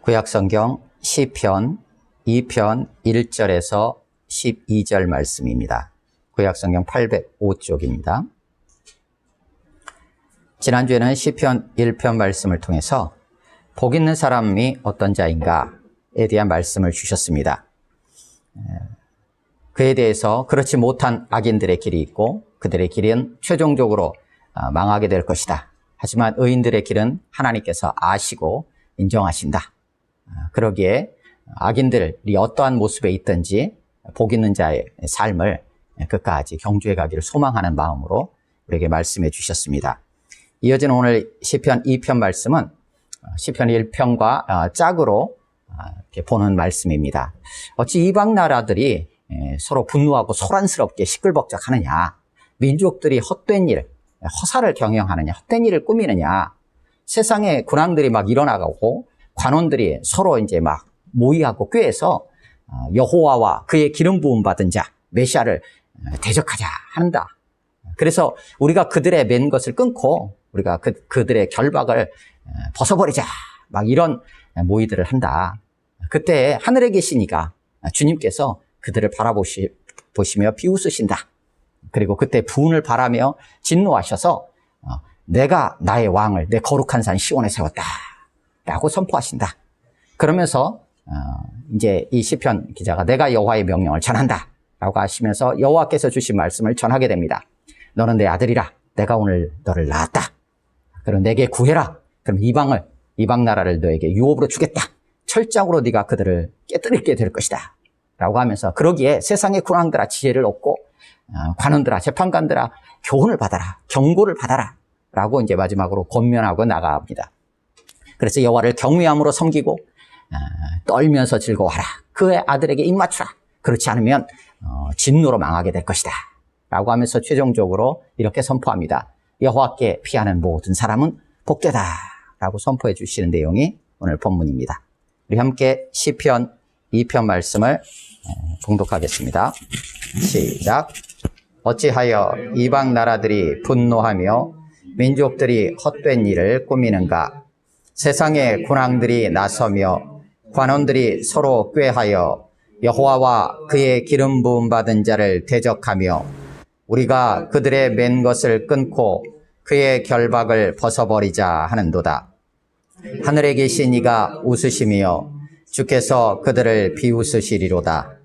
구약성경 시편 2편 1절에서 12절 말씀입니다. 구약성경 805쪽입니다. 지난주에는 시편 1편 말씀을 통해서 복 있는 사람이 어떤 자인가에 대한 말씀을 주셨습니다. 그에 대해서 그렇지 못한 악인들의 길이 있고 그들의 길은 최종적으로 망하게 될 것이다. 하지만 의인들의 길은 하나님께서 아시고 인정하신다. 그러기에 악인들이 어떠한 모습에 있든지 복 있는 자의 삶을 끝까지 경주해 가기를 소망하는 마음으로 우리에게 말씀해 주셨습니다. 이어지는 오늘 시편 2편 말씀은 시편 1편과 짝으로 이렇게 보는 말씀입니다. 어찌 이방 나라들이 서로 분노하고 소란스럽게 시끌벅적하느냐, 민족들이 헛된 일, 허사를 경영하느냐, 헛된 일을 꾸미느냐, 세상에 군왕들이 막 일어나가고 관원들이 서로 이제 막 모의하고 꾀해서 여호와와 그의 기름 부음 받은 자 메시아를 대적하자 한다. 그래서 우리가 그들의 맨 것을 끊고 우리가 그들의 결박을 벗어버리자, 막 이런 모의들을 한다. 그때 하늘에 계신 이가 주님께서 그들을 바라보시며 비웃으신다. 그리고 그때 분을 바라며 진노하셔서 내가 나의 왕을 내 거룩한 산 시온에 세웠다 라고 선포하신다. 그러면서 이제 이 시편 기자가 내가 여호와의 명령을 전한다 라고 하시면서 여호와께서 주신 말씀을 전하게 됩니다. 너는 내 아들이라. 내가 오늘 너를 낳았다. 그럼 내게 구해라. 그럼 이방 나라를 너에게 유업으로 주겠다. 철장으로 네가 그들을 깨뜨리게 될 것이다 라고 하면서, 그러기에 세상의 군왕들아 지혜를 얻고 관원들아 재판관들아 교훈을 받아라, 경고를 받아라 라고 이제 마지막으로 권면하고 나갑니다. 그래서 여호와를 경외함으로 섬기고 떨면서 즐거워하라. 그의 아들에게 입맞추라. 그렇지 않으면 진노로 망하게 될 것이다 라고 하면서 최종적으로 이렇게 선포합니다. 여호와께 피하는 모든 사람은 복되다 라고 선포해 주시는 내용이 오늘 본문입니다. 우리 함께 시편 2편 말씀을 봉독하겠습니다. 시작. 어찌하여 이방 나라들이 분노하며 민족들이 헛된 일을 꾸미는가. 세상의 군왕들이 나서며 관원들이 서로 꾀하여 여호와와 그의 기름 부음 받은 자를 대적하며 우리가 그들의 맨 것을 끊고 그의 결박을 벗어버리자 하는도다. 하늘에 계신 이가 웃으시며 주께서 그들을 비웃으시리로다.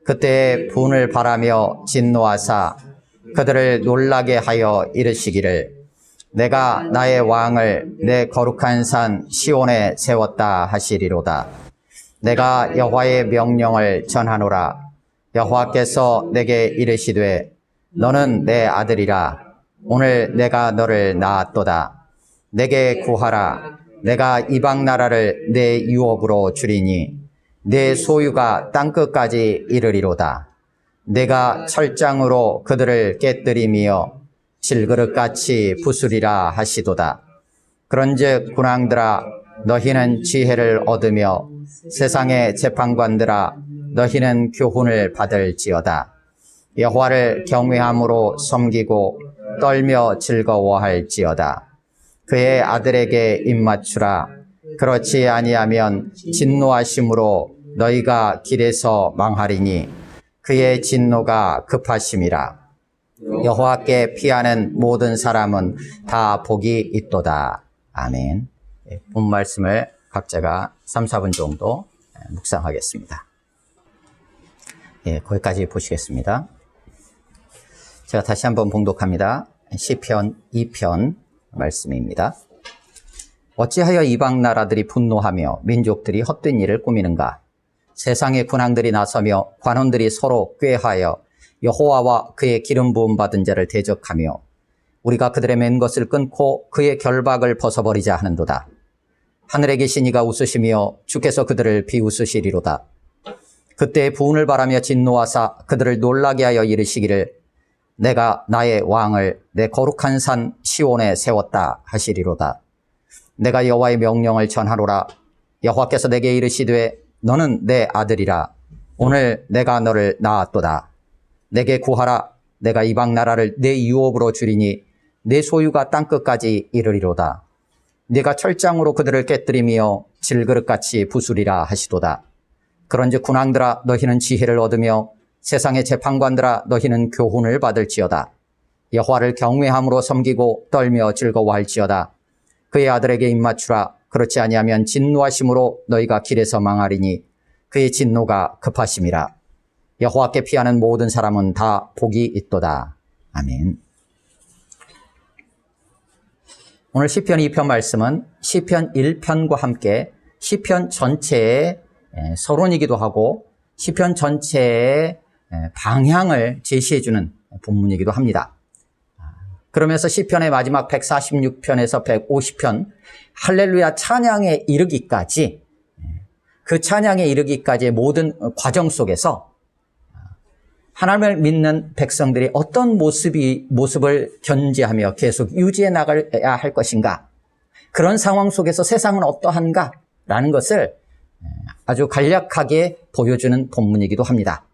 그때 분을 바라며 진노하사 그들을 놀라게 하여 이르시기를 내가 나의 왕을 내 거룩한 산 시온에 세웠다 하시리로다. 내가 여호와의 명령을 전하노라. 여호와께서 내게 이르시되 너는 내 아들이라. 오늘 내가 너를 낳았도다. 내게 구하라. 내가 이방 나라를 내 유업으로 주리니 내 소유가 땅끝까지 이르리로다. 내가 철장으로 그들을 깨뜨리며 질그릇같이 부수리라 하시도다. 그런즉 군왕들아 너희는 지혜를 얻으며 세상의 재판관들아 너희는 교훈을 받을지어다. 여호와를 경외함으로 섬기고 떨며 즐거워할지어다. 그의 아들에게 입맞추라. 그렇지 아니하면 진노하심으로 너희가 길에서 망하리니 그의 진노가 급하심이라. 여호와께 피하는 모든 사람은 다 복이 있도다. 아멘. 본 말씀을 각자가 3, 4분 정도 묵상하겠습니다. 거기까지 보시겠습니다. 제가 다시 한번 봉독합니다. 시편 2편 말씀입니다. 어찌하여 이방 나라들이 분노하며 민족들이 헛된 일을 꾸미는가. 세상의 군왕들이 나서며 관원들이 서로 꾀하여 여호와와 그의 기름 부음 받은 자를 대적하며 우리가 그들의 맨 것을 끊고 그의 결박을 벗어버리자 하는도다. 하늘에 계신 이가 웃으시며 주께서 그들을 비웃으시리로다. 그때 분을 바라며 진노하사 그들을 놀라게 하여 이르시기를 내가 나의 왕을 내 거룩한 산 시온에 세웠다 하시리로다. 내가 여호와의 명령을 전하노라. 여호와께서 내게 이르시되 너는 내 아들이라. 오늘 내가 너를 낳았도다. 내게 구하라. 내가 이방 나라를 내 유업으로 주리니 내 소유가 땅끝까지 이르리로다. 네가 철장으로 그들을 깨뜨리며 질그릇같이 부수리라 하시도다. 그런즉 군왕들아 너희는 지혜를 얻으며 세상의 재판관들아 너희는 교훈을 받을지어다. 여호와를 경외함으로 섬기고 떨며 즐거워할지어다. 그의 아들에게 입맞추라. 그렇지 아니하면 진노하심으로 너희가 길에서 망하리니 그의 진노가 급하심이라. 여호와께 피하는 모든 사람은 다 복이 있도다. 아멘. 오늘 시편 2편 말씀은 시편 1편과 함께 시편 전체의 서론이기도 하고 시편 전체의 방향을 제시해주는 본문이기도 합니다. 그러면서 시편의 마지막 146편에서 150편 할렐루야 찬양에 이르기까지, 그 찬양에 이르기까지의 모든 과정 속에서 하나님을 믿는 백성들이 어떤 모습을 견지하며 계속 유지해 나가야 할 것인가, 그런 상황 속에서 세상은 어떠한가 라는 것을 아주 간략하게 보여주는 본문이기도 합니다.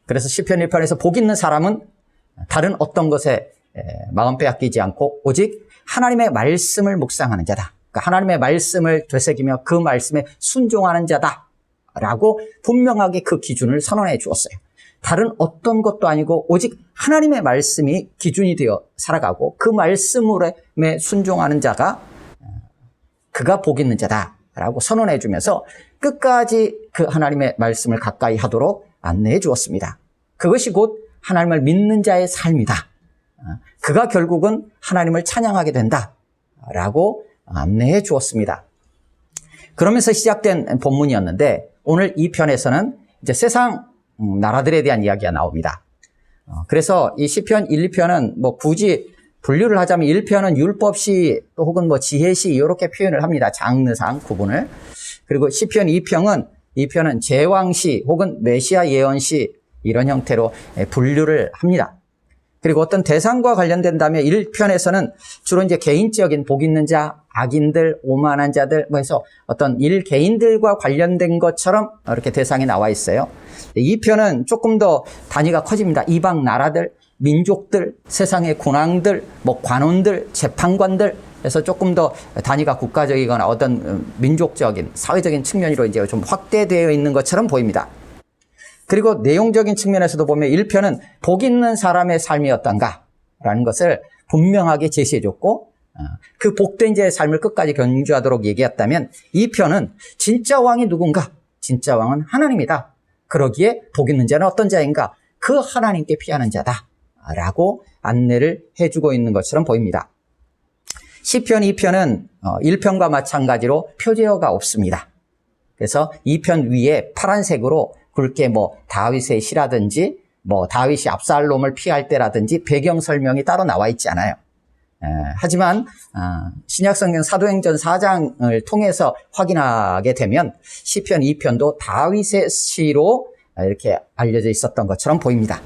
그래서 시편 1편에서 복 있는 사람은 다른 어떤 것에 마음 빼앗기지 않고 오직 하나님의 말씀을 묵상하는 자다. 그러니까 하나님의 말씀을 되새기며 그 말씀에 순종하는 자다라고 분명하게 그 기준을 선언해 주었어요. 다른 어떤 것도 아니고 오직 하나님의 말씀이 기준이 되어 살아가고 그 말씀에 순종하는 자가 그가 복 있는 자다라고 선언해 주면서 끝까지 그 하나님의 말씀을 가까이 하도록 안내해 주었습니다. 그것이 곧 하나님을 믿는 자의 삶이다. 그가 결국은 하나님을 찬양하게 된다라고 안내해 주었습니다. 그러면서 시작된 본문이었는데 오늘 이 편에서는 이제 세상 나라들에 대한 이야기가 나옵니다. 그래서 이 시편 1, 2편은 뭐 굳이 분류를 하자면 1편은 율법시 또 혹은 뭐 지혜시 이렇게 표현을 합니다. 장르상 구분을. 그리고 시편 2편은 제왕시 혹은 메시아 예언시 이런 형태로 분류를 합니다. 그리고 어떤 대상과 관련된다면 1편에서는 주로 이제 개인적인 복 있는 자, 악인들, 오만한 자들 뭐 해서 어떤 개인들과 관련된 것처럼 이렇게 대상이 나와 있어요. 2편은 조금 더 단위가 커집니다. 이방 나라들, 민족들, 세상의 군왕들, 뭐 관원들, 재판관들 해서 조금 더 단위가 국가적이거나 어떤 민족적인, 사회적인 측면으로 이제 좀 확대되어 있는 것처럼 보입니다. 그리고 내용적인 측면에서도 보면 1편은 복 있는 사람의 삶이었던가라는 것을 분명하게 제시해줬고 그 복된 자의 삶을 끝까지 견주하도록 얘기했다면 2편은 진짜 왕이 누군가? 진짜 왕은 하나님이다. 그러기에 복 있는 자는 어떤 자인가? 그 하나님께 피하는 자다라고 안내를 해주고 있는 것처럼 보입니다. 시편 2편은 1편과 마찬가지로 표제어가 없습니다. 그래서 2편 위에 파란색으로 굵게 뭐 다윗의 시라든지 뭐 다윗이 압살롬을 피할 때라든지 배경 설명이 따로 나와 있지 않아요. 하지만 신약성경 사도행전 4장을 통해서 확인하게 되면 시편 2편도 다윗의 시로 이렇게 알려져 있었던 것처럼 보입니다.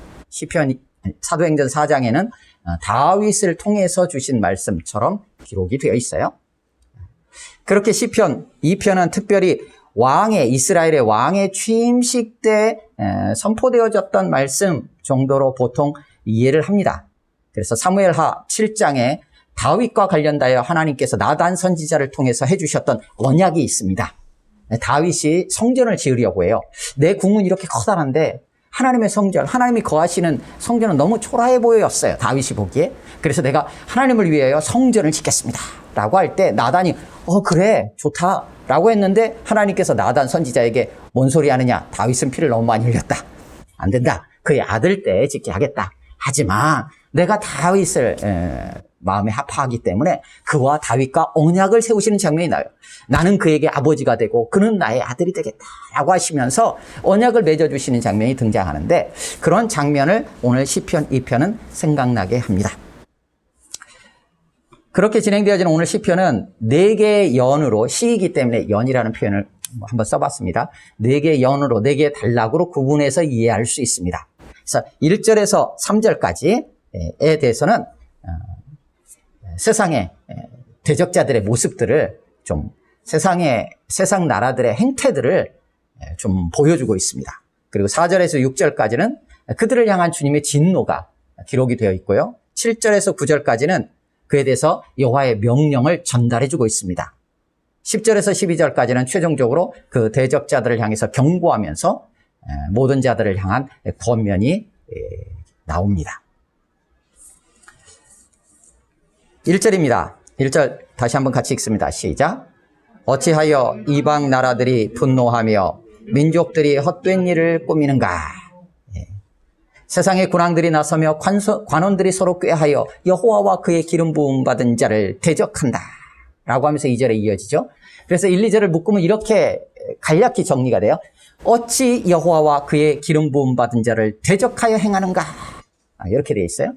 사도행전 4장에는 다윗을 통해서 주신 말씀처럼 기록이 되어 있어요. 그렇게 시편 2편은 특별히 이스라엘의 왕의 취임식 때 선포되어졌던 말씀 정도로 보통 이해를 합니다. 그래서 사무엘하 7장에 다윗과 관련하여 하나님께서 나단 선지자를 통해서 해주셨던 언약이 있습니다. 다윗이 성전을 지으려고 해요. 내 궁은 이렇게 커다란데 하나님의 성전, 하나님이 거하시는 성전은 너무 초라해 보였어요. 다윗이 보기에. 그래서 내가 하나님을 위하여 성전을 짓겠습니다. 라고 할 때 나단이 그래 좋다 라고 했는데 하나님께서 나단 선지자에게 뭔 소리 하느냐, 다윗은 피를 너무 많이 흘렸다, 안 된다, 그의 아들 때 짓게 하겠다. 하지만 내가 다윗을 마음에 합하기 때문에 그와 다윗과 언약을 세우시는 장면이 나요. 나는 그에게 아버지가 되고 그는 나의 아들이 되겠다라고 하시면서 언약을 맺어주시는 장면이 등장하는데 그런 장면을 오늘 시편 2편은 생각나게 합니다. 그렇게 진행되어지는 오늘 시편은 4개의 연으로, 시이기 때문에 연이라는 표현을 한번 써봤습니다. 4개의 연으로, 4개의 단락으로 구분해서 이해할 수 있습니다. 그래서 1절에서 3절까지에 대해서는 세상의 대적자들의 모습들을 좀 세상 나라들의 행태들을 좀 보여주고 있습니다. 그리고 4절에서 6절까지는 그들을 향한 주님의 진노가 기록이 되어 있고요. 7절에서 9절까지는 그에 대해서 여호와의 명령을 전달해주고 있습니다. 10절에서 12절까지는 최종적으로 그 대적자들을 향해서 경고하면서 모든 자들을 향한 권면이 나옵니다. 1절입니다. 1절 다시 한번 같이 읽습니다. 시작. 어찌하여 이방 나라들이 분노하며 민족들이 헛된 일을 꾸미는가. 세상의 군왕들이 나서며 관원들이 서로 꾀하여 여호와와 그의 기름 부음 받은 자를 대적한다 라고 하면서 2절에 이어지죠. 그래서 1, 2절을 묶으면 이렇게 간략히 정리가 돼요. 어찌 여호와와 그의 기름 부음 받은 자를 대적하여 행하는가. 이렇게 되어 있어요.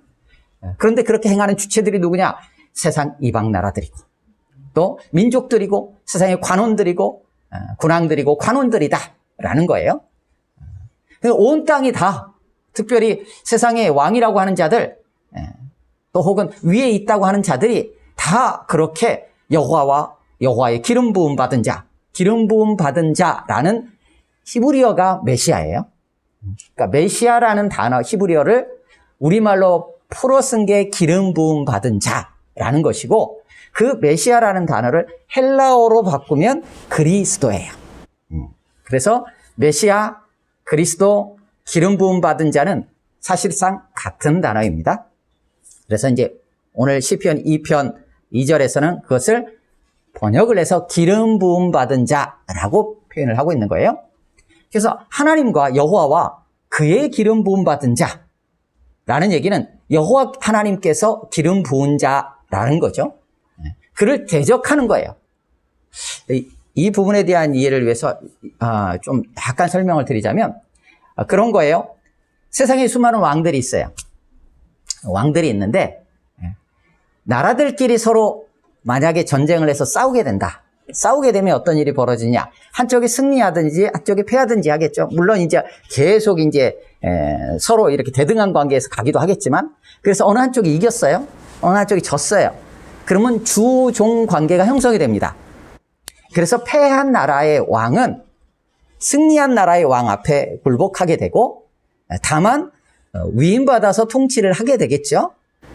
그런데 그렇게 행하는 주체들이 누구냐? 세상 이방 나라들이고 또 민족들이고 세상의 관원들이고 군왕들이고 관원들이다 라는 거예요. 온 땅이 다 특별히 세상의 왕이라고 하는 자들 또 혹은 위에 있다고 하는 자들이 다 그렇게 여호와의 기름 부음 받은 자, 기름 부음 받은 자라는 히브리어가 메시아예요. 그러니까 메시아라는 단어 히브리어를 우리말로 풀어 쓴 게 기름 부음 받은 자라는 것이고 그 메시아라는 단어를 헬라어로 바꾸면 그리스도예요. 그래서 메시아, 그리스도, 기름 부음 받은 자는 사실상 같은 단어입니다. 그래서 이제 오늘 시편 2편 2절에서는 그것을 번역을 해서 기름 부음 받은 자라고 표현을 하고 있는 거예요. 그래서 하나님과 여호와와 그의 기름 부음 받은 자라는 얘기는 여호와 하나님께서 기름 부은 자라는 거죠. 그를 대적하는 거예요. 이 부분에 대한 이해를 위해서 좀 약간 설명을 드리자면 그런 거예요. 세상에 수많은 왕들이 있어요. 왕들이 있는데 나라들끼리 서로 만약에 전쟁을 해서 싸우게 된다. 싸우게 되면 어떤 일이 벌어지냐? 한쪽이 승리하든지 한쪽이 패하든지 하겠죠. 물론 이제 계속 이제 서로 이렇게 대등한 관계에서 가기도 하겠지만 그래서 어느 한쪽이 이겼어요. 어느 한쪽이 졌어요. 그러면 주종 관계가 형성이 됩니다. 그래서 패한 나라의 왕은 승리한 나라의 왕 앞에 굴복하게 되고 다만 위임받아서 통치를 하게 되겠죠.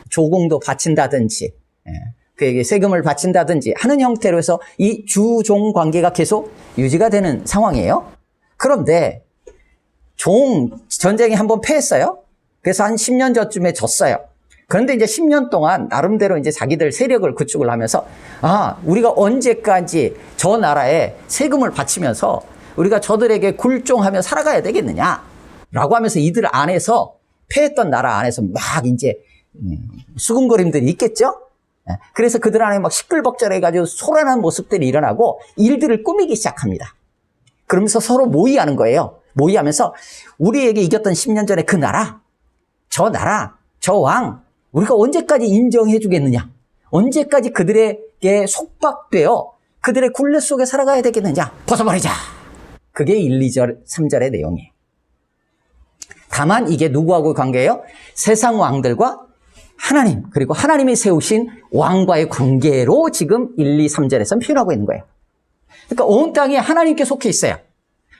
조공도 바친다든지 그에게 세금을 바친다든지 하는 형태로 해서 이 주종 관계가 계속 유지가 되는 상황이에요. 그런데 전쟁에 한번 패했어요. 그래서 한 10년 전쯤에 졌어요. 그런데 이제 10년 동안 나름대로 이제 자기들 세력을 구축을 하면서 우리가 언제까지 저 나라에 세금을 바치면서 우리가 저들에게 굴종하며 살아가야 되겠느냐라고 하면서 이들 안에서 패했던 나라 안에서 막 이제 수군거림들이 있겠죠. 그래서 그들 안에 막 시끌벅적해가지고 소란한 모습들이 일어나고 일들을 꾸미기 시작합니다. 그러면서 서로 모의하는 거예요. 모의하면서 우리에게 이겼던 10년 전에 그 나라, 저 왕, 우리가 언제까지 인정해 주겠느냐? 언제까지 그들에게 속박되어 그들의 굴레 속에 살아가야 되겠느냐? 벗어버리자. 그게 1, 2절, 3절의 내용이에요. 다만 이게 누구하고 관계예요? 세상 왕들과 하나님, 그리고 하나님이 세우신 왕과의 관계로 지금 1, 2, 3절에서 표현하고 있는 거예요. 그러니까 온 땅이 하나님께 속해 있어요.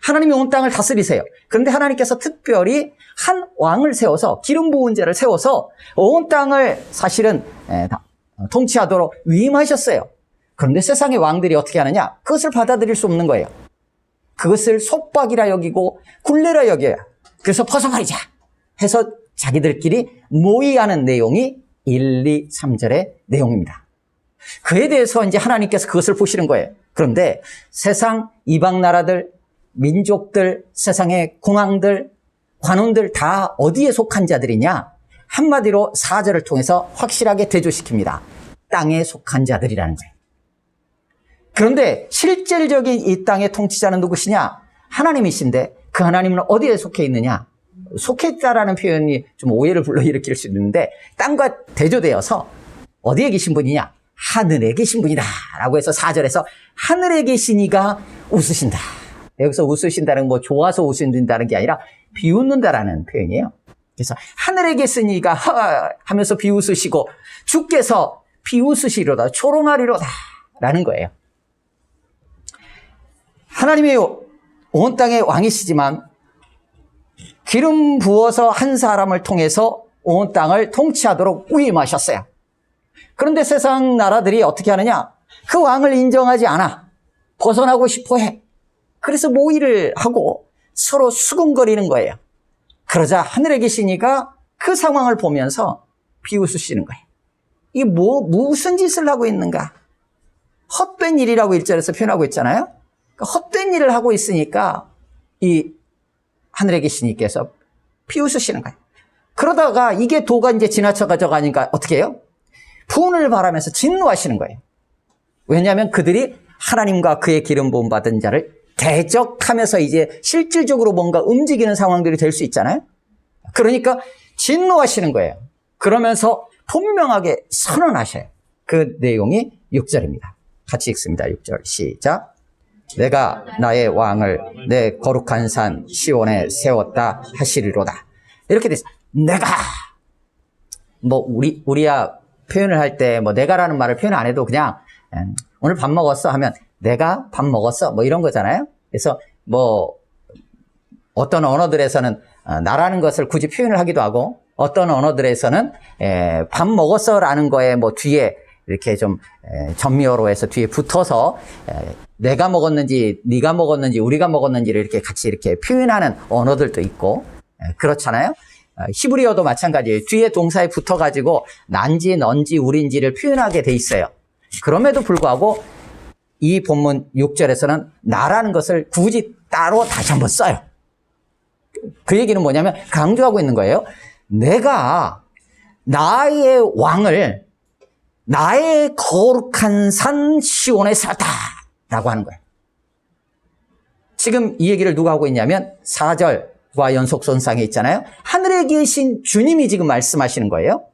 하나님이 온 땅을 다스리세요. 그런데 하나님께서 특별히 한 왕을 세워서 기름 부은 자를 세워서 온 땅을 사실은 통치하도록 위임하셨어요. 그런데 세상의 왕들이 어떻게 하느냐? 그것을 받아들일 수 없는 거예요. 그것을 속박이라 여기고 굴레라 여겨요. 그래서 벗어버리자 해서 자기들끼리 모의하는 내용이 1, 2, 3절의 내용입니다. 그에 대해서 이제 하나님께서 그것을 보시는 거예요. 그런데 세상 이방 나라들, 민족들, 세상의 공황들, 관원들 다 어디에 속한 자들이냐? 한마디로 4절을 통해서 확실하게 대조시킵니다. 땅에 속한 자들이라는 거예요. 그런데 실질적인 이 땅의 통치자는 누구시냐? 하나님이신데 그 하나님은 어디에 속해 있느냐? 속해 있다라는 표현이 좀 오해를 불러일으킬 수 있는데 땅과 대조되어서 어디에 계신 분이냐? 하늘에 계신 분이다 라고 해서 4절에서 하늘에 계신 이가 웃으신다. 여기서 웃으신다는 뭐 좋아서 웃으신다는 게 아니라 비웃는다라는 표현이에요. 그래서 하늘에 계신 이가 하면서 비웃으시고 주께서 비웃으시리로다 초롱하리로다 라는 거예요. 하나님이 온 땅의 왕이시지만 기름 부어서 한 사람을 통해서 온 땅을 통치하도록 위임하셨어요. 그런데 세상 나라들이 어떻게 하느냐? 그 왕을 인정하지 않아. 벗어나고 싶어 해. 그래서 모의를 하고 서로 수군거리는 거예요. 그러자 하늘에 계시니까 그 상황을 보면서 비웃으시는 거예요. 이게 무슨 짓을 하고 있는가? 헛된 일이라고 1절에서 표현하고 있잖아요. 헛된 일을 하고 있으니까 이 하늘에 계신 이께서 비웃으시는 거예요. 그러다가 이게 도가 이제 지나쳐 가져가니까 어떻게 해요? 분을 바라면서 진노하시는 거예요. 왜냐하면 그들이 하나님과 그의 기름 부음 받은 자를 대적하면서 이제 실질적으로 뭔가 움직이는 상황들이 될 수 있잖아요. 그러니까 진노하시는 거예요. 그러면서 분명하게 선언하셔요. 그 내용이 6절입니다. 같이 읽습니다. 6절 시작. 내가 나의 왕을 내 거룩한 산 시온에 세웠다 하시리로다. 이렇게 됐어요. 내가 우리야 표현을 할 때 내가라는 말을 표현 안 해도 그냥 오늘 밥 먹었어 하면 내가 밥 먹었어 이런 거잖아요. 그래서 어떤 언어들에서는 나라는 것을 굳이 표현을 하기도 하고 어떤 언어들에서는 밥 먹었어라는 거에 뒤에 이렇게 좀 전미어로 해서 뒤에 붙어서 내가 먹었는지 네가 먹었는지 우리가 먹었는지를 이렇게 같이 이렇게 표현하는 언어들도 있고 그렇잖아요. 히브리어도 마찬가지예요. 뒤에 동사에 붙어가지고 난지 넌지 우린지를 표현하게 돼 있어요. 그럼에도 불구하고 이 본문 6절에서는 나라는 것을 굳이 따로 다시 한번 써요. 그 얘기는 뭐냐면 강조하고 있는 거예요. 내가 나의 왕을 나의 거룩한 산 시온에 세웠다라고 하는 거예요. 지금 이 얘기를 누가 하고 있냐면 4절과 연속선상에 있잖아요. 하늘에 계신 주님이 지금 말씀하시는 거예요.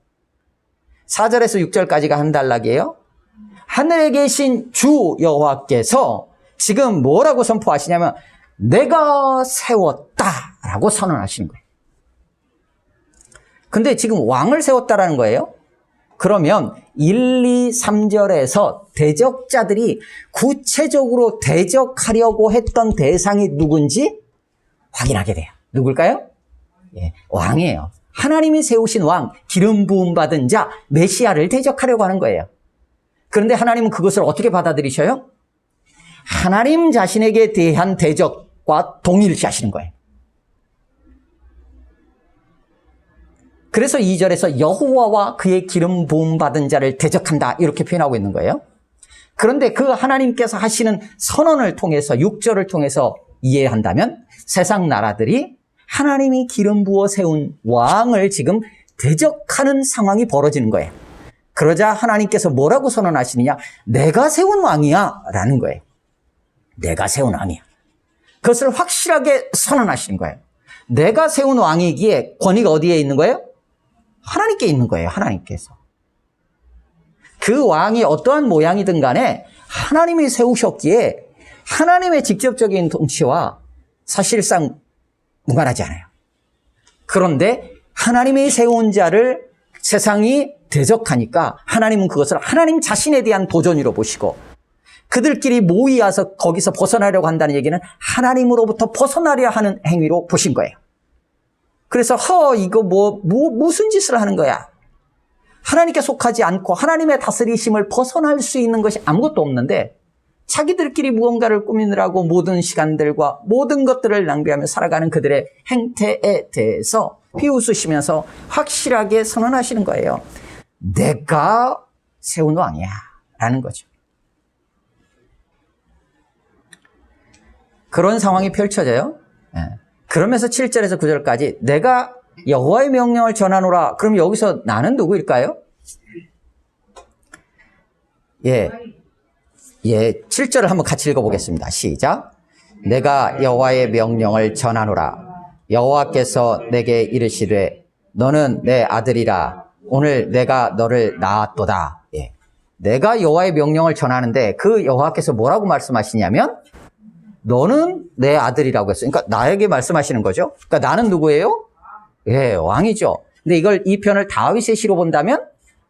4절에서 6절까지가 한 단락이에요. 하늘에 계신 주 여호와께서 지금 뭐라고 선포하시냐면 내가 세웠다라고 선언하시는 거예요. 근데 지금 왕을 세웠다라는 거예요. 그러면 1, 2, 3절에서 대적자들이 구체적으로 대적하려고 했던 대상이 누군지 확인하게 돼요. 누굴까요? 왕이에요. 하나님이 세우신 왕, 기름 부음 받은 자, 메시아를 대적하려고 하는 거예요. 그런데 하나님은 그것을 어떻게 받아들이셔요? 하나님 자신에게 대한 대적과 동일시하시는 거예요. 그래서 2절에서 여호와와 그의 기름 부음 받은 자를 대적한다 이렇게 표현하고 있는 거예요. 그런데 그 하나님께서 하시는 선언을 통해서 6절을 통해서 이해한다면 세상 나라들이 하나님이 기름 부어 세운 왕을 지금 대적하는 상황이 벌어지는 거예요. 그러자 하나님께서 뭐라고 선언하시느냐? 내가 세운 왕이야 라는 거예요. 내가 세운 왕이야. 그것을 확실하게 선언하시는 거예요. 내가 세운 왕이기에 권위가 어디에 있는 거예요? 하나님께 있는 거예요. 하나님께서. 그 왕이 어떠한 모양이든 간에 하나님이 세우셨기에 하나님의 직접적인 통치와 사실상 무관하지 않아요. 그런데 하나님이 세운 자를 세상이 대적하니까 하나님은 그것을 하나님 자신에 대한 도전으로 보시고 그들끼리 모이어서 거기서 벗어나려고 한다는 얘기는 하나님으로부터 벗어나려 하는 행위로 보신 거예요. 그래서 이거 무슨 짓을 하는 거야? 하나님께 속하지 않고 하나님의 다스리심을 벗어날 수 있는 것이 아무것도 없는데 자기들끼리 무언가를 꾸미느라고 모든 시간들과 모든 것들을 낭비하며 살아가는 그들의 행태에 대해서 비웃으시면서 확실하게 선언하시는 거예요. 내가 세운 왕이야 라는 거죠. 그런 상황이 펼쳐져요. 그러면서 7절에서 9절까지 내가 여호와의 명령을 전하노라. 그럼 여기서 나는 누구일까요? 7절을 한번 같이 읽어보겠습니다. 시작. 내가 여호와의 명령을 전하노라. 여호와께서 내게 이르시되 너는 내 아들이라. 오늘 내가 너를 낳았도다. 내가 여호와의 명령을 전하는데 그 여호와께서 뭐라고 말씀하시냐면 너는 내 아들이라고 했어요. 그러니까 나에게 말씀하시는 거죠. 그러니까 나는 누구예요? 왕이죠. 근데 이 편을 다윗의 시로 본다면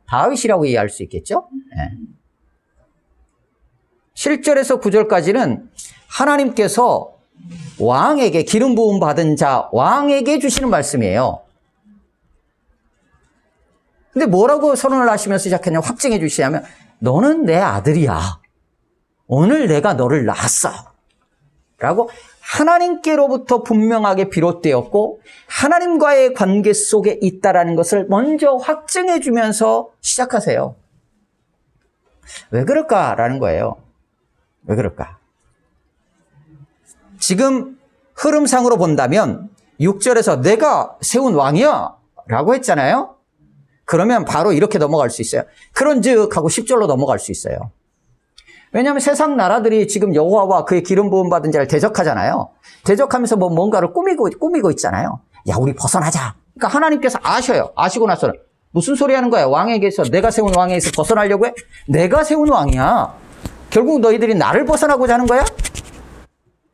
다윗이라고 이해할 수 있겠죠. 7절에서 9절까지는 하나님께서 왕에게 기름 부음 받은 자 왕에게 주시는 말씀이에요. 근데 뭐라고 선언을 하시면서 시작했냐, 확증해 주시냐면, 너는 내 아들이야. 오늘 내가 너를 낳았어. 라고 하나님께로부터 분명하게 비롯되었고, 하나님과의 관계 속에 있다라는 것을 먼저 확증해 주면서 시작하세요. 왜 그럴까라는 거예요. 왜 그럴까? 지금 흐름상으로 본다면 6절에서 내가 세운 왕이야 라고 했잖아요. 그러면 바로 이렇게 넘어갈 수 있어요. 그런즉 하고 10절로 넘어갈 수 있어요. 왜냐하면 세상 나라들이 지금 여호와와 그의 기름 부음 받은 자를 대적하잖아요. 대적하면서 뭔가를 꾸미고 있잖아요. 야, 우리 벗어나자. 그러니까 하나님께서 아셔요. 아시고 나서는 무슨 소리 하는 거야? 왕에게서, 내가 세운 왕에게서 벗어나려고 해? 내가 세운 왕이야. 결국 너희들이 나를 벗어나고자 하는 거야?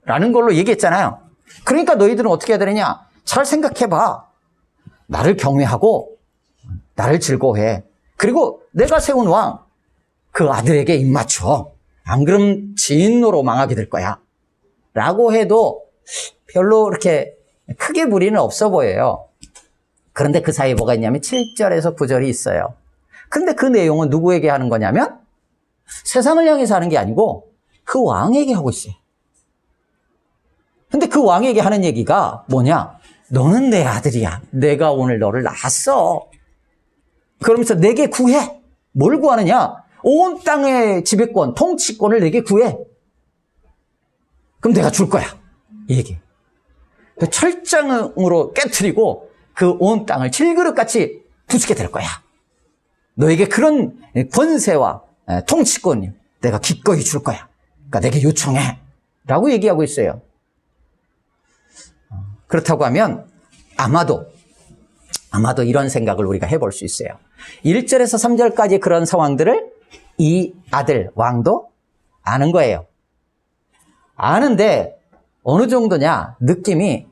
라는 걸로 얘기했잖아요. 그러니까 너희들은 어떻게 해야 되느냐? 잘 생각해봐. 나를 경외하고 나를 즐거워해. 그리고 내가 세운 왕, 그 아들에게 입맞춰. 안 그럼 진노로 망하게 될 거야. 라고 해도 별로 이렇게 크게 무리는 없어 보여요. 그런데 그 사이에 뭐가 있냐면 7절에서 9절이 있어요. 근데 그 내용은 누구에게 하는 거냐면 세상을 향해서 하는 게 아니고 그 왕에게 하고 있어요. 근데 그 왕에게 하는 얘기가 뭐냐? 너는 내 아들이야. 내가 오늘 너를 낳았어. 그러면서 내게 구해. 뭘 구하느냐? 온 땅의 지배권, 통치권을 내게 구해. 그럼 내가 줄 거야. 이 얘기. 철장으로 깨트리고 그 온 땅을 질그릇같이 부수게 될 거야. 너에게 그런 권세와 통치권 내가 기꺼이 줄 거야. 그러니까 내게 요청해. 라고 얘기하고 있어요. 그렇다고 하면 아마도 이런 생각을 우리가 해볼 수 있어요. 1절에서 3절까지 그런 상황들을 이 아들 왕도 아는 거예요. 아는데 어느 정도냐? 느낌이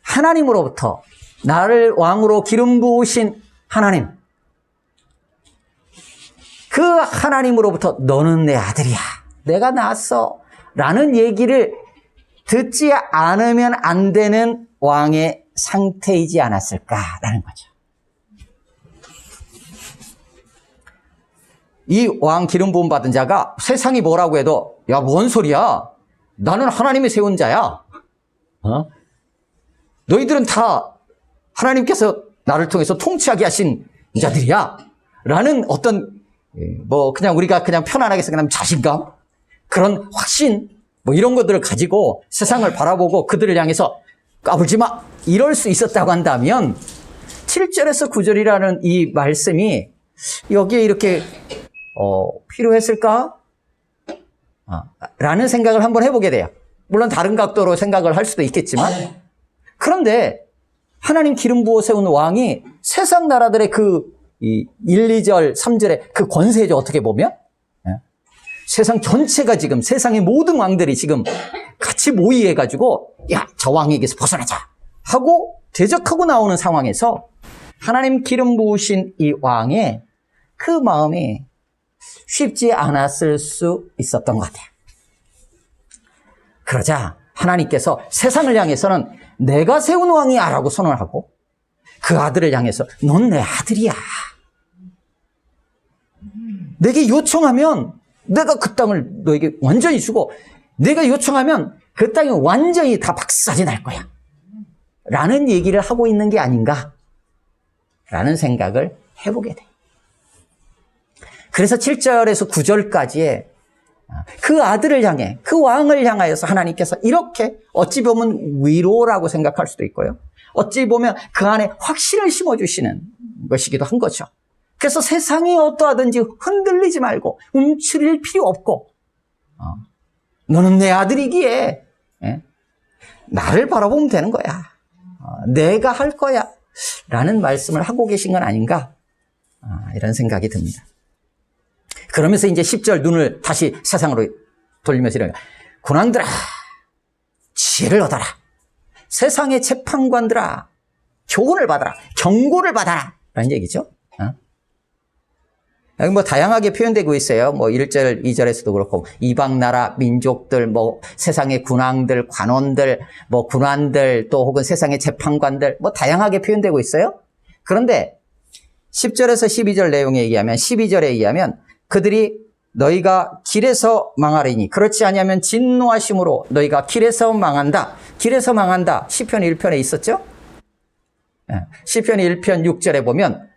하나님으로부터 나를 왕으로 기름 부으신 하나님, 그 하나님으로부터 너는 내 아들이야. 내가 낳았어. 라는 얘기를 듣지 않으면 안 되는 왕의 상태이지 않았을까라는 거죠. 이 왕 기름 부음 받은 자가 세상이 뭐라고 해도 야, 뭔 소리야? 나는 하나님이 세운 자야. 너희들은 다 하나님께서 나를 통해서 통치하게 하신 자들이야. 라는 어떤 그냥 우리가 그냥 편안하게 생각하면 자신감, 그런 확신, 이런 것들을 가지고 세상을 바라보고 그들을 향해서 까불지 마! 이럴 수 있었다고 한다면 7절에서 9절이라는 이 말씀이 여기에 이렇게 필요했을까? 라는 생각을 한번 해보게 돼요. 물론 다른 각도로 생각을 할 수도 있겠지만, 그런데 하나님 기름 부어 세운 왕이 세상 나라들의 그 1, 2절, 3절의 그 권세죠. 어떻게 보면 세상 전체가 지금, 세상의 모든 왕들이 지금 같이 모의해가지고 야, 저 왕에게서 벗어나자 하고 대적하고 나오는 상황에서 하나님 기름 부으신 이 왕의 그 마음이 쉽지 않았을 수 있었던 것 같아요. 그러자 하나님께서 세상을 향해서는 내가 세운 왕이야 라고 선언을 하고, 그 아들을 향해서 넌 내 아들이야. 내게 요청하면 내가 그 땅을 너에게 완전히 주고, 내가 요청하면 그 땅이 완전히 다 박살이 날 거야. 라는 얘기를 하고 있는 게 아닌가 라는 생각을 해보게 돼요. 그래서 7절에서 9절까지의 그 아들을 향해, 그 왕을 향하여서 하나님께서 이렇게 어찌 보면 위로라고 생각할 수도 있고요. 어찌 보면 그 안에 확신을 심어주시는 것이기도 한 거죠. 그래서 세상이 어떠하든지 흔들리지 말고 움츠릴 필요 없고, 너는 내 아들이기에 나를 바라보면 되는 거야. 내가 할 거야. 라는 말씀을 하고 계신 건 아닌가, 이런 생각이 듭니다. 그러면서 이제 10절 눈을 다시 세상으로 돌리면서 이래요. 군왕들아, 지혜를 얻어라. 세상의 재판관들아, 교훈을 받아라. 경고를 받아라. 라는 얘기죠. 여기 다양하게 표현되고 있어요. 1절, 2절에서도 그렇고, 이방 나라, 민족들, 세상의 군왕들, 관원들, 군관들, 또 혹은 세상의 재판관들, 다양하게 표현되고 있어요. 그런데 10절에서 12절 내용에 의하면 12절에 의하면 그들이 너희가 길에서 망하리니 그렇지 아니하면 진노하심으로 너희가 길에서 망한다. 길에서 망한다. 시편 1편에 있었죠? 시편 1편 6절에 보면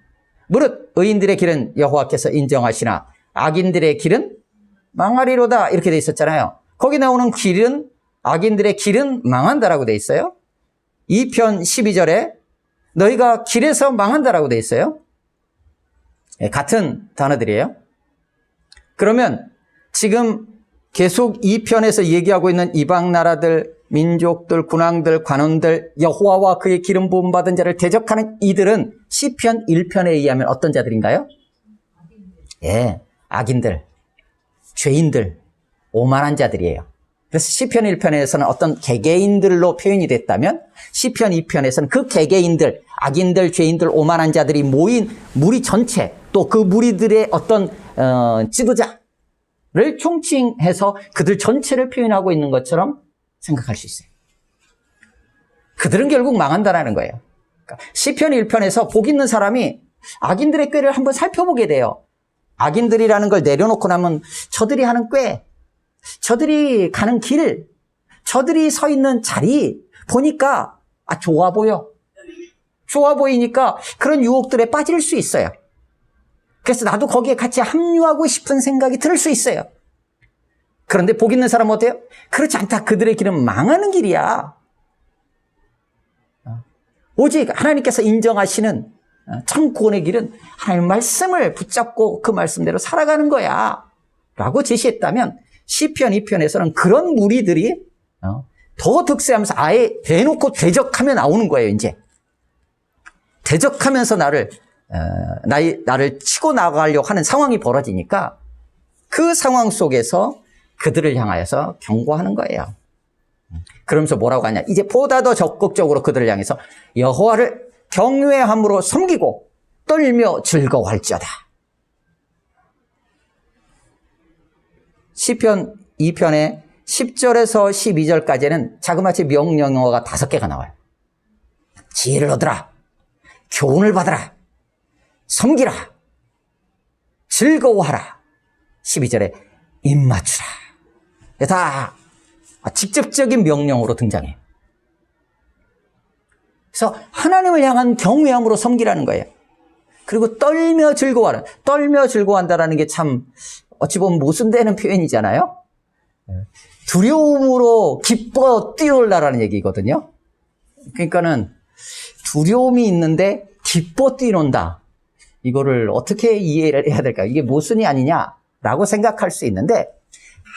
무릇 의인들의 길은 여호와께서 인정하시나 악인들의 길은 망하리로다 이렇게 돼 있었잖아요. 거기 나오는 길은 악인들의 길은 망한다라고 돼 있어요. 2편 12절에 너희가 길에서 망한다라고 돼 있어요. 같은 단어들이에요. 그러면 지금 계속 2편에서 얘기하고 있는 이방 나라들, 민족들, 군왕들, 관원들, 여호와와 그의 기름 부음 받은 자를 대적하는 이들은 시편 1편에 의하면 어떤 자들인가요? 예, 악인들, 죄인들, 오만한 자들이에요. 그래서 시편 1편에서는 어떤 개개인들로 표현이 됐다면 시편 2편에서는 그 개개인들, 악인들, 죄인들, 오만한 자들이 모인 무리 전체, 또 그 무리들의 어떤 지도자를 총칭해서 그들 전체를 표현하고 있는 것처럼 생각할 수 있어요. 그들은 결국 망한다라는 거예요. 그러니까 시편 1편에서 복 있는 사람이 악인들의 꾀를 한번 살펴보게 돼요. 악인들이라는 걸 내려놓고 나면 저들이 하는 꾀, 저들이 가는 길, 저들이 서 있는 자리 보니까 좋아 보여. 좋아 보이니까 그런 유혹들에 빠질 수 있어요. 그래서 나도 거기에 같이 합류하고 싶은 생각이 들 수 있어요. 그런데 복 있는 사람은 어때요? 그렇지 않다. 그들의 길은 망하는 길이야. 오직 하나님께서 인정하시는 참 구원의 길은 하나님의 말씀을 붙잡고 그 말씀대로 살아가는 거야 라고 제시했다면 시편 2편에서는 그런 무리들이 더 득세하면서 아예 대놓고 대적하며 나오는 거예요. 이제 대적하면서 나를 치고 나가려고 하는 상황이 벌어지니까 그 상황 속에서 그들을 향하여서 경고하는 거예요. 그러면서 뭐라고 하냐, 이제 보다 더 적극적으로 그들을 향해서 여호와를 경외함으로 섬기고 떨며 즐거워할지어다. 시편 2편의 10절에서 12절까지는 자그마치 명령어가 5개가 나와요. 지혜를 얻으라, 교훈을 받으라, 섬기라, 즐거워하라. 12절에 입 맞추라. 다 직접적인 명령으로 등장해요. 그래서 하나님을 향한 경외함으로 섬기라는 거예요. 그리고 떨며 즐거워하라. 떨며 즐거워한다라는 게 참 어찌 보면 모순되는 표현이잖아요. 두려움으로 기뻐 뛰놀라라는 얘기거든요. 그러니까는 두려움이 있는데 기뻐 뛰논다. 이거를 어떻게 이해를 해야 될까? 이게 모순이 아니냐라고 생각할 수 있는데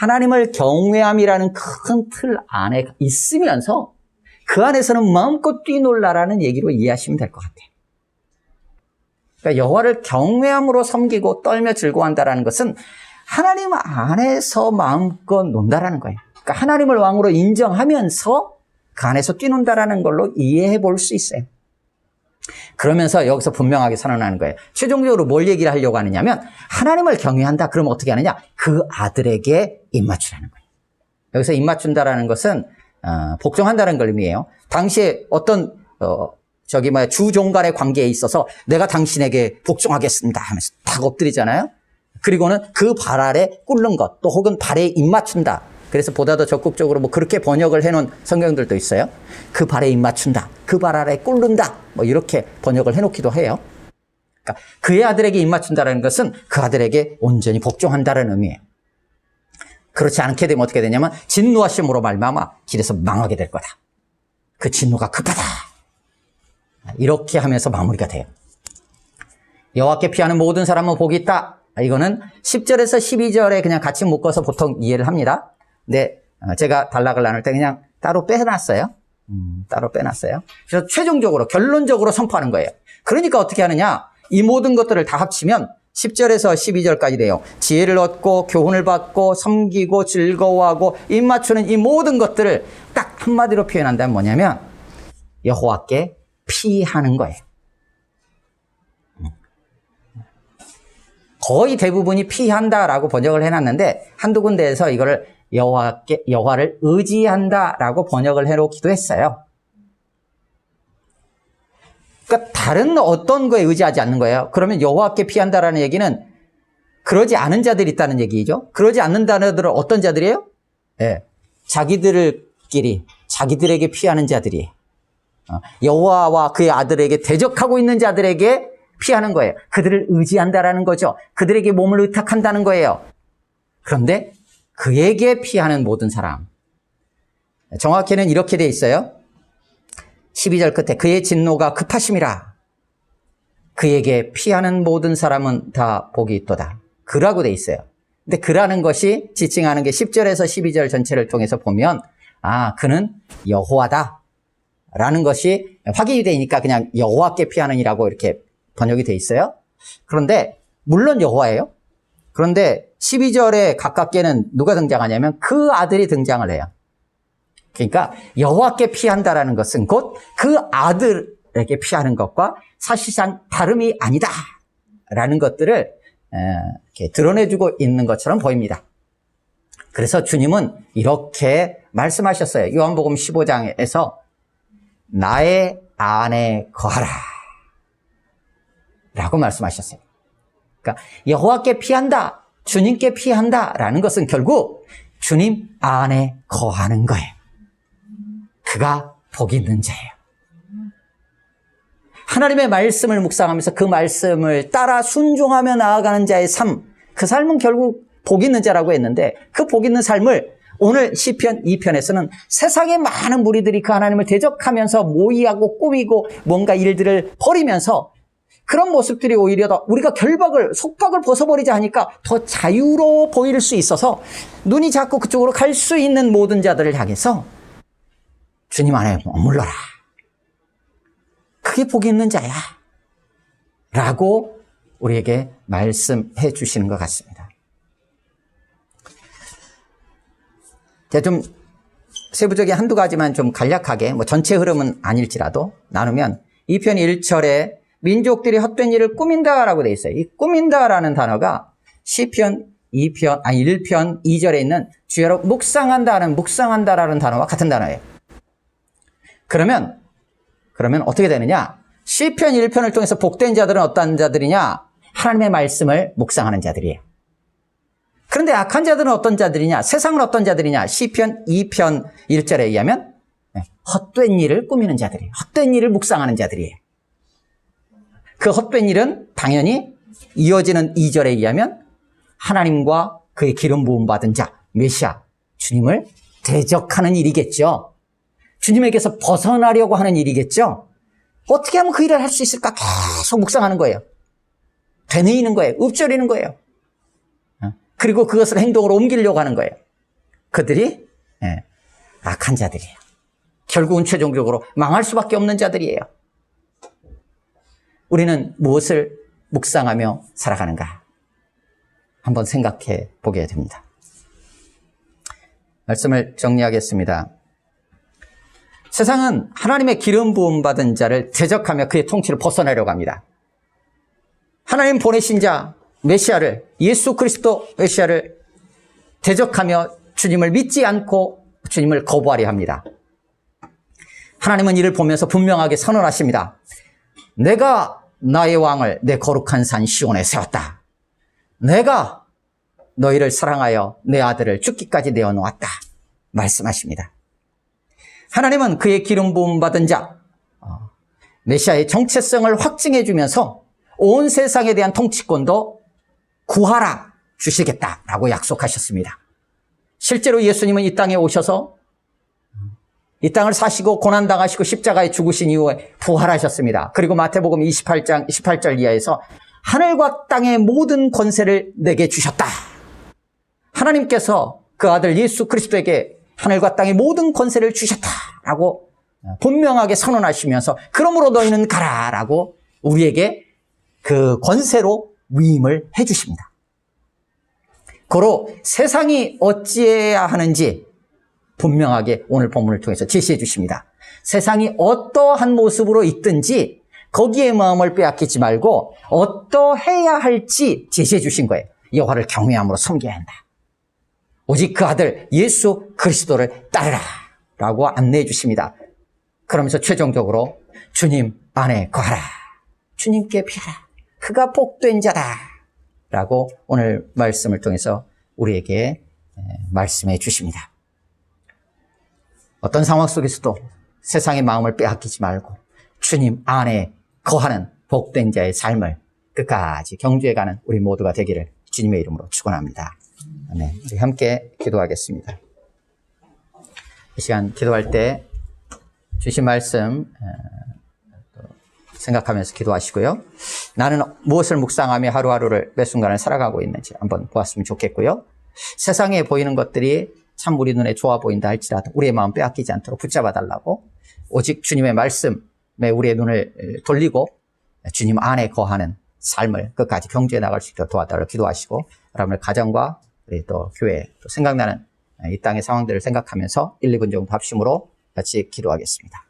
하나님을 경외함이라는 큰 틀 안에 있으면서 그 안에서는 마음껏 뛰놀라라는 얘기로 이해하시면 될 것 같아요. 그러니까 여호와를 경외함으로 섬기고 떨며 즐거워한다라는 것은 하나님 안에서 마음껏 논다라는 거예요. 그러니까 하나님을 왕으로 인정하면서 그 안에서 뛰논다라는 걸로 이해해 볼 수 있어요. 그러면서 여기서 분명하게 선언하는 거예요. 최종적으로 뭘 얘기를 하려고 하느냐면 하나님을 경외한다. 그러면 어떻게 하느냐? 그 아들에게 입맞추라는 거예요. 여기서 입맞춘다라는 것은 복종한다는 걸 의미해요. 당시에 어떤 주종 간의 관계에 있어서 내가 당신에게 복종하겠습니다 하면서 딱 엎드리잖아요. 그리고는 그 발 아래 꿇는 것, 또 혹은 발에 입맞춘다. 그래서 보다 더 적극적으로 뭐 그렇게 번역을 해놓은 성경들도 있어요. 그 발에 입맞춘다, 그 발 아래 꿇는다, 뭐 이렇게 번역을 해놓기도 해요. 그러니까 그의 아들에게 입맞춘다는 것은 그 아들에게 온전히 복종한다는 의미예요. 그렇지 않게 되면 어떻게 되냐면 진노하심으로 말미암아 길에서 망하게 될 거다. 그 진노가 급하다. 이렇게 하면서 마무리가 돼요. 여호와께 피하는 모든 사람은 복이 있다. 이거는 10절에서 12절에 그냥 같이 묶어서 보통 이해를 합니다. 근데 제가 단락을 나눌 때 그냥 따로 빼놨어요. 따로 빼놨어요. 그래서 최종적으로 결론적으로 선포하는 거예요. 그러니까 어떻게 하느냐? 이 모든 것들을 다 합치면 10절에서 12절까지 돼요. 지혜를 얻고 교훈을 받고 섬기고 즐거워하고 입 맞추는 이 모든 것들을 딱 한마디로 표현한다면 뭐냐면 여호와께 피하는 거예요. 거의 대부분이 피한다라고 번역을 해놨는데 한두 군데에서 이거를 여호와를 의지한다라고 번역을 해놓기도 했어요. 그러니까 다른 어떤 거에 의지하지 않는 거예요. 그러면 여호와께 피한다라는 얘기는 그러지 않은 자들이 있다는 얘기죠. 그러지 않는 자들은 어떤 자들이에요? 예, 자기들끼리 자기들에게 피하는 자들이 여호와와 그의 아들에게 대적하고 있는 자들에게 피하는 거예요. 그들을 의지한다라는 거죠. 그들에게 몸을 의탁한다는 거예요. 그런데 그에게 피하는 모든 사람, 정확히는 이렇게 돼 있어요. 12절 끝에 그의 진노가 급하심이라 그에게 피하는 모든 사람은 다 복이 있도다. 그라고 돼 있어요. 근데 그라는 것이 지칭하는 게 10절에서 12절 전체를 통해서 보면 그는 여호와다 라는 것이 확인이 되니까 그냥 여호와께 피하는 이라고 이렇게 번역이 돼 있어요. 그런데 물론 여호와예요. 그런데 12절에 가깝게는 누가 등장하냐면 그 아들이 등장을 해요. 그러니까 여호와께 피한다라는 것은 곧 그 아들에게 피하는 것과 사실상 다름이 아니다라는 것들을 이렇게 드러내주고 있는 것처럼 보입니다. 그래서 주님은 이렇게 말씀하셨어요. 요한복음 15장에서 나의 안에 거하라 라고 말씀하셨어요. 그러니까 여호와께 피한다, 주님께 피한다라는 것은 결국 주님 안에 거하는 거예요. 그가 복 있는 자예요. 하나님의 말씀을 묵상하면서 그 말씀을 따라 순종하며 나아가는 자의 삶, 그 삶은 결국 복 있는 자라고 했는데 그 복 있는 삶을 오늘 시편 2편에서는 세상의 많은 무리들이 그 하나님을 대적하면서 모의하고 꾸미고 뭔가 일들을 벌이면서 그런 모습들이 오히려 더 우리가 속박을 벗어버리자 하니까 더 자유로워 보일 수 있어서 눈이 자꾸 그쪽으로 갈 수 있는 모든 자들을 향해서 주님 안에 머물러라. 그게 복이 있는 자야. 라고 우리에게 말씀해 주시는 것 같습니다. 제가 좀 세부적인 한두 가지만 좀 간략하게 전체 흐름은 아닐지라도 나누면 2편 1절에 민족들이 헛된 일을 꾸민다라고 되어 있어요. 이 꾸민다라는 단어가 시편 1편 2절에 있는 주야로 묵상한다라는 단어와 같은 단어예요. 그러면 어떻게 되느냐? 시편 1편을 통해서 복된 자들은 어떤 자들이냐? 하나님의 말씀을 묵상하는 자들이에요. 그런데 악한 자들은 어떤 자들이냐? 세상은 어떤 자들이냐? 시편 2편 1절에 의하면 헛된 일을 꾸미는 자들이에요. 헛된 일을 묵상하는 자들이에요. 그 헛된 일은 당연히 이어지는 2절에 의하면 하나님과 그의 기름 부음 받은 자, 메시아, 주님을 대적하는 일이겠죠. 주님에게서 벗어나려고 하는 일이겠죠. 어떻게 하면 그 일을 할 수 있을까? 계속 묵상하는 거예요. 되뇌이는 거예요. 읊조리는 거예요. 그리고 그것을 행동으로 옮기려고 하는 거예요. 그들이 악한 자들이에요. 결국은 최종적으로 망할 수밖에 없는 자들이에요. 우리는 무엇을 묵상하며 살아가는가? 한번 생각해 보게 됩니다. 말씀을 정리하겠습니다. 세상은 하나님의 기름 부음 받은 자를 대적하며 그의 통치를 벗어나려고 합니다. 하나님 보내신 자 메시아를, 예수 그리스도 메시아를 대적하며 주님을 믿지 않고 주님을 거부하려 합니다. 하나님은 이를 보면서 분명하게 선언하십니다. 내가 나의 왕을 내 거룩한 산 시온에 세웠다. 내가 너희를 사랑하여 내 아들을 죽기까지 내어놓았다. 말씀하십니다. 하나님은 그의 기름 부음 받은 자 메시아의 정체성을 확증해 주면서 온 세상에 대한 통치권도 구하라 주시겠다라고 약속하셨습니다. 실제로 예수님은 이 땅에 오셔서 이 땅을 사시고 고난당하시고 십자가에 죽으신 이후에 부활하셨습니다. 그리고 마태복음 28장 18절 이하에서 하늘과 땅의 모든 권세를 내게 주셨다. 하나님께서 그 아들 예수 그리스도에게 하늘과 땅의 모든 권세를 주셨다라고 분명하게 선언하시면서 그러므로 너희는 가라라고 우리에게 그 권세로 위임을 해주십니다. 고로 세상이 어찌해야 하는지 분명하게 오늘 본문을 통해서 제시해 주십니다. 세상이 어떠한 모습으로 있든지 거기에 마음을 빼앗기지 말고 어떠해야 할지 제시해 주신 거예요. 여호와를 경외함으로 섬겨야 한다. 오직 그 아들 예수 그리스도를 따르라 라고 안내해 주십니다. 그러면서 최종적으로 주님 안에 거하라. 주님께 피하라. 그가 복된 자다. 라고 오늘 말씀을 통해서 우리에게 말씀해 주십니다. 어떤 상황 속에서도 세상의 마음을 빼앗기지 말고 주님 안에 거하는 복된 자의 삶을 끝까지 경주해가는 우리 모두가 되기를 주님의 이름으로 축원합니다. 아멘. 우리 함께 기도하겠습니다. 이 시간 기도할 때 주신 말씀 생각하면서 기도하시고요. 나는 무엇을 묵상하며 하루하루를 매 순간을 살아가고 있는지 한번 보았으면 좋겠고요. 세상에 보이는 것들이 참 우리 눈에 좋아 보인다 할지라도 우리의 마음 빼앗기지 않도록 붙잡아 달라고 오직 주님의 말씀에 우리의 눈을 돌리고 주님 안에 거하는 삶을 끝까지 경주해 나갈 수 있도록 도와달라고 기도하시고 여러분의 가정과 우리 또 교회 또 생각나는 이 땅의 상황들을 생각하면서 1, 2분 정도 합심으로 같이 기도하겠습니다.